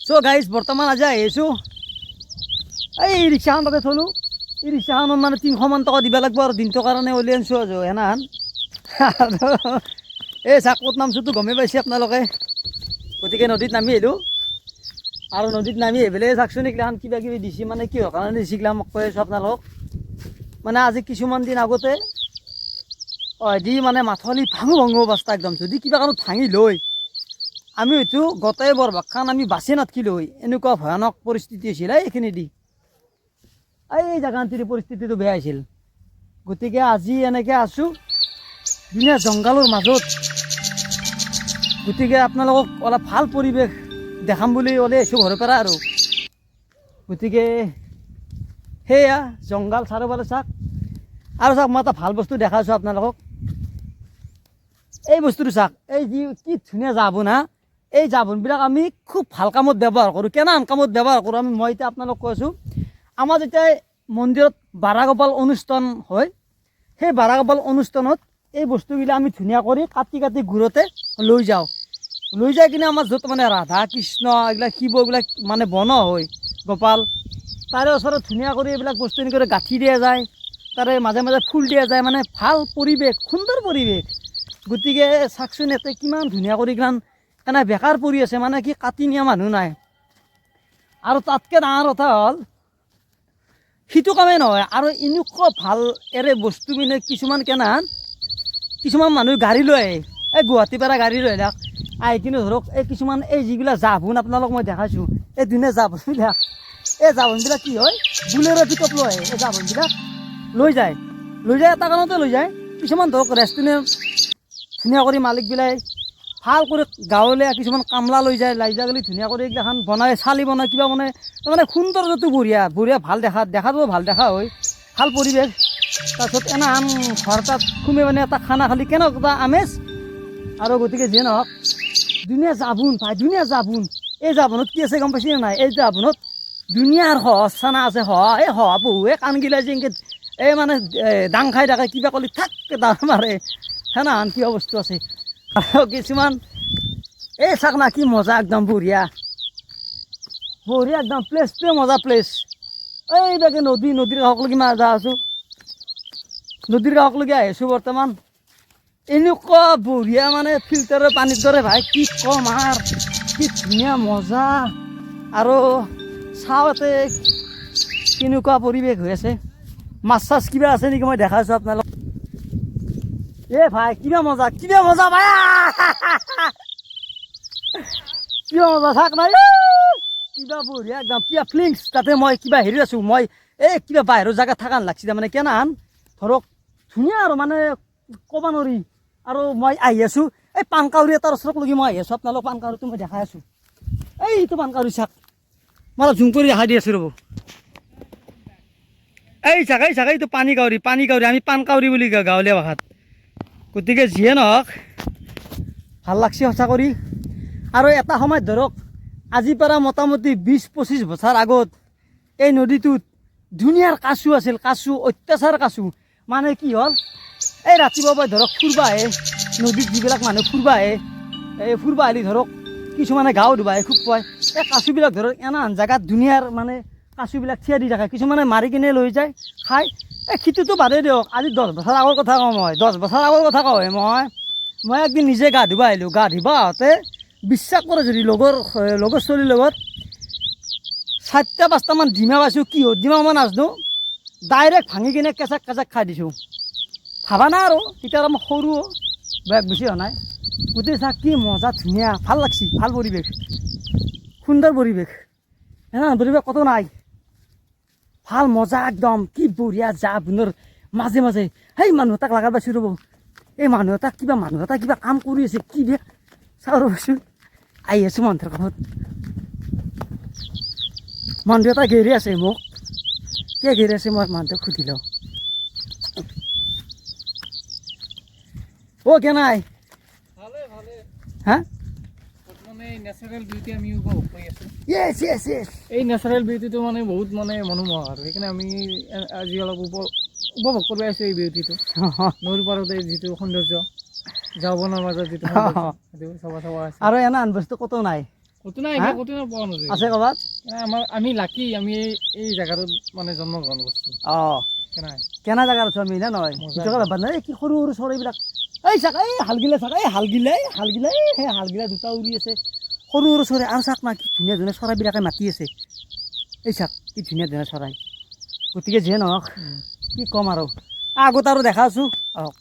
চ' guys বৰ্তমান আজি আহিছোঁ এই ৰিক্সাখন তাতে থলোঁ। এই ৰিক্সাখনত মানে 300 মান টকা দিব লাগিব আৰু দিনটোৰ কাৰণে উলিয়াই আনিছোঁ আৰু সেনাহান এই চাক ক'ত নামছোঁতো গমেই পাইছে আপোনালোকে। গতিকে নদীত নামি আহিলোঁ আৰু নদীত নামি আহি পেলাই চাওকচোন এইগিলাখান কিবা কিবি দিছে মানে কিহৰ কাৰণে দিছিগিলা মোক কৈ আছোঁ আপোনালোকক। মানে আজি কিছুমান দিন আগতে দি মানে মাথালি ভাঙো অৱস্থা একদম যদি কিবা কাৰণত ভাঙি লৈ আমি হয়তো গোটেই বৰভাগখন আমি বাচি নাথাকিলোঁ হয়। এনেকুৱা ভয়ানক পৰিস্থিতি হৈছিল এইখিনি দি এই জেগাখিনিৰ পৰিস্থিতিটো বেয়া হৈছিল। গতিকে আজি এনেকৈ আছোঁ ধুনীয়া জংঘলৰ মাজত। গতিকে আপোনালোকক অলপ ভাল পৰিৱেশ দেখাম বুলি ওলাই আহিছোঁ ঘৰৰ পৰা আৰু। গতিকে সেয়া জংঘল চাৰিওফালে চাওক আৰু চাওক মই এটা ভাল বস্তু দেখাইছোঁ আপোনালোকক। এই বস্তুটো চাওক, এই যি কি ধুনীয়া জাবন হা, এই জাবনবিলাক আমি খুব ভাল কামত ব্যৱহাৰ কৰোঁ। কেনেহান কামত ব্যৱহাৰ কৰোঁ মই এতিয়া আপোনালোকক কৈছোঁ। আমাৰ যেতিয়া মন্দিৰত বাৰাগোপাল অনুষ্ঠান হয়, সেই বাৰাগোপাল অনুষ্ঠানত এই বস্তুগিলা আমি ধুনীয়া কৰি কাটি কাটি ঘূৰতে লৈ যাওঁ। লৈ যাই কিনে আমাৰ য'ত মানে ৰাধা কৃষ্ণ এইবিলাক শিৱ এইবিলাক মানে বনোৱা হয় গোপাল, তাৰে ওচৰত ধুনীয়া কৰি এইবিলাক বস্তু এনেকৈ গাঁঠি দিয়া যায়, তাৰে মাজে মাজে ফুল দিয়া যায়, মানে ভাল পৰিৱেশ, সুন্দৰ পৰিৱেশ। গতিকে চাওকচোন ইয়াতে কিমান ধুনীয়া কৰি কিমান এনে বেকাৰ পৰি আছে, মানে কি কাটি নিয়া মানুহ নাই। আৰু তাতকৈ ডাঙৰ কথা হ'ল সিটো কামেই নহয় আৰু এনেকুৱা ভাল এৰে বস্তু মানে কিছুমান কিছুমান মানুহ গাড়ী লৈ আহে, এই গুৱাহাটীৰ পৰা গাড়ী লৈ আহি কিনে ধৰক এই কিছুমান এই যিবিলাক জাবন আপোনালোক মই দেখাইছোঁ, এই ধুনীয়া জাবনবিলাক, এই জাবনবিলাক কি হয় বুলেৰো পিকআপ লৈ আহে। এই জাবনবিলাক লৈ যায় এটা কাৰণতে লৈ যায়। কিছুমান ধৰক ৰেষ্টুৰেণ্ট ধুনীয়া কৰি মালিকবিলাক ভাল কৰি গাঁৱলীয়া কিছুমান কামলা লৈ যায় গ'লে ধুনীয়া কৰি এইগিলাখান বনায়, চালি বনায়, কিবা বনায়, তাৰমানে সৌন্দৰ্যটো বঢ়িয়া ভাল দেখাটো ভাল দেখা হয়, ভাল পৰিৱেশ। তাৰপিছত এনাহান ঘৰ তাত সোমাই মানে এটা খানা খালি কেনেকুৱা আমেজ। আৰু গতিকে যিয়ে নহওক ধুনীয়া জাবুন ভাই, ধুনীয়া জাবুন। এই জাবুনত কি আছে গম পাইছেনে নাই? এই জাবুনত ধুনীয়াৰ সহজ চানা আছে। এই বহুৱে কাণগিলা যে এনেকৈ এই মানে দাং খাই থাকে, কিবা ক'লে থাককৈ দাং মাৰে, সেনাহান কিবা বস্তু আছে। আৰু কিছুমান এই চাক না কি মজা একদম বঢ়িয়া একদম প্লেচটোৱে মজা প্লেচ। এইবাকে নদীৰ কাষলৈকে মই যা আছোঁ, নদীৰ কাষলৈকে আহিছোঁ বৰ্তমান। এনেকুৱা বঢ়িয়া মানে ফিল্টাৰৰ পানীৰ দৰে ভাই, কি কম আৰু কি ধুনীয়া মজা। আৰু চাওঁ ইয়াতে কেনেকুৱা পৰিৱেশ হৈ আছে। মাছ চাছ কিবা আছে নেকি মই দেখাইছোঁ আপোনালোক। ভাই কিবা মজা ভাই কিবা মজা চাক নাই, কিবা বঢ়িয়া একদম কিবা ফিলিংছ। তাতে মই কিবা হেৰি আছোঁ, মই এই কিবা বাহিৰৰ জেগাত থকা লাগছি তাৰমানে কেনাহান ধৰক ধুনীয়া আৰু মানে ক'ব নোৱাৰি। আৰু মই আহি আছোঁ এই পানকাউৰী এটাৰ ওচৰলৈকে মই আহি আছোঁ। আপোনালোক পানকাউৰীটো মই দেখাই আছোঁ, এইটো পানকাউৰী চাক, মই জুম কৰি দেখাই দি আছোঁ ৰ'ব। এই চাক এইটো পানী কাউৰী আমি পানকাউৰী বুলি কওঁ গাঁৱলীয়া ভাষাত। গতিকে যিয়ে নহওক ভাল লাগছে সঁচা কৰি। আৰু এটা সময়ত ধৰক আজিৰ পৰা মোটামুটি 20-25 বছৰ আগত এই নদীটোত ধুনীয়াৰ কাছু আছিল, অত্যাচাৰ কাছু। মানে কি হ'ল এই ৰাতিপুৱা ধৰক ফুৰিব আহে নদীত, যিবিলাক মানুহ ফুৰিব আহে, এই ফুৰিব আহিলে ধৰক কিছুমানে গাও ধুব আহে, খুব পায় এই কাছুবিলাক ধৰক এনাহান জেগাত ধুনীয়াৰ মানে কাছুবিলাক থিয় দি থাকে, কিছুমানে মাৰি কিনে লৈ যায় খাই। এই সিটোতো বাদেই দিয়ক, আজি 10 বছৰ আগৰ কথা কওঁ মই, 10 বছৰ আগৰ কথা কওঁ মই একদিন নিজে গা ধুব আহিলোঁ। গা ধুব আহোঁতে বিশ্বাস কৰে যদি লগৰ ছোৱালীৰ লগত 4-5টামান ডিমা পাইছোঁ। কিহৰ ডিমা মই নাজানো, ডাইৰেক্ট ভাঙি কিনে কেঁচাক খাই দিছোঁ। ভাবা নাই আৰু তেতিয়া মই সৰু বেছি হোৱা নাই। গোটেই চাক কি মজা ধুনীয়া, ভাল লাগছি, ভাল পৰিৱেশ, সুন্দৰ পৰিৱেশ। সেনেহান পৰিৱেশ কতো নাই, ভাল মজা একদম কি বঢ়িয়া। জাবুনৰ মাজে মাজে সেই মানুহ এটাক লগাব পাইছোঁ ৰ'ব। এই মানুহ এটা কিবা কাম কৰি আছে, কি বে চাওঁ ৰ'বচোন। আহি আছোঁ মানুহৰ কাষত, মানুহ এটা ঘেৰি আছে মোক, কিয় ঘেৰি আছে মই মানুহটোক সুধি লওঁ। কেনাই হা নেচাৰেল বিউটি আমি উপভোগ কৰি আছোঁ। য়েছ এই নেচাৰেল বিউটিটো মানে বহুত মানে মনোমোহা, আৰু সেইকাৰণে আমি আজি অলপ উপভোগ কৰি আছোঁ এই বিউটিটো। নদীৰ পাৰতে যিটো সৌন্দৰ্য, জাবনৰ মাজত যিটো সৌন্দৰ্য, সেইটো চাব আছে। আৰু এনাহান বস্তু ক'তো নাই। ক'তো নাই হা? ক'তো নাই পোৱা নাযায় আছে ক'ৰবাত? আমি লাকি আমি এই জেগাটোত মানে জন্মগ্ৰহণ কৰিছোঁ অঁ কেনাই কেনা জেগাত আছো আমি নে নহয় মজা সেইটো ভাবা নাই কি সৰু সৰু চৰাইবিলাক এই চাক এই হালগিলা চাক এই হালগিলা সেই হালগিলা দুটা উৰি আছে সৰু সৰু চৰাই আৰু চাক না কি ধুনীয়া ধুনীয়া চৰাইবিলাকে মাতি আছে এই চাক কি ধুনীয়া ধুনীয়া চৰাই গতিকে যিয়ে নহওক কি ক'ম আৰু আগত আৰু দেখা আছোঁ আহক